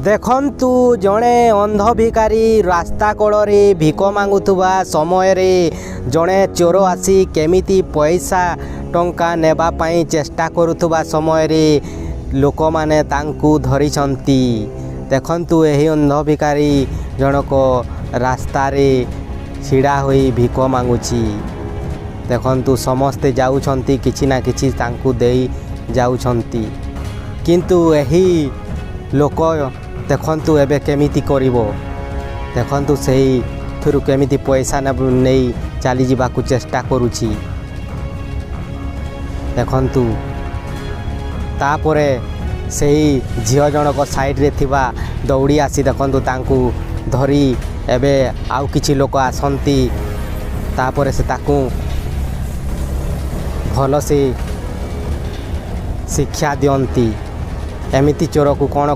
ଦେଖନ୍ତୁ ଜଣେ ଅନ୍ଧ ଭିକାରୀ ରାସ୍ତା କଡ଼ରେ ଭିକ ମାଗୁଥିବା ସମୟରେ ଜଣେ ଚୋର ଆସି କେମିତି ପଇସା ଟଙ୍କା ନେବା ପାଇଁ ଚେଷ୍ଟା କରୁଥିବା ସମୟରେ ଲୋକମାନେ ତାଙ୍କୁ ଧରିଛନ୍ତି। ଦେଖନ୍ତୁ ଏହି ଅନ୍ଧ ଭିକାରୀ ଜଣକ ରାସ୍ତାରେ ଛିଡ଼ା ହୋଇ ଭିକ ମାଗୁଛି। ଦେଖନ୍ତୁ ସମସ୍ତେ ଯାଉଛନ୍ତି, କିଛି ନା କିଛି ତାଙ୍କୁ ଦେଇ ଯାଉଛନ୍ତି, କିନ୍ତୁ ଏହି ଲୋକ ଦେଖନ୍ତୁ ଏବେ କେମିତି କରିବ। ଦେଖନ୍ତୁ ସେଇଥିରୁ କେମିତି ପଇସା ନେଇ ଚାଲିଯିବାକୁ ଚେଷ୍ଟା କରୁଛି। ଦେଖନ୍ତୁ ତାପରେ ସେହି ଝିଅ ଜଣକ ସାଇଡ଼ରେ ଥିବା ଦୌଡ଼ି ଆସି ଦେଖନ୍ତୁ ତାଙ୍କୁ ଧରି ଏବେ ଆଉ କିଛି ଲୋକ ଆସନ୍ତି। ତାପରେ ସେ ତାକୁ ଭଲସେ ଶିକ୍ଷା ଦିଅନ୍ତି। ଏମିତି ଚୋରକୁ କ'ଣ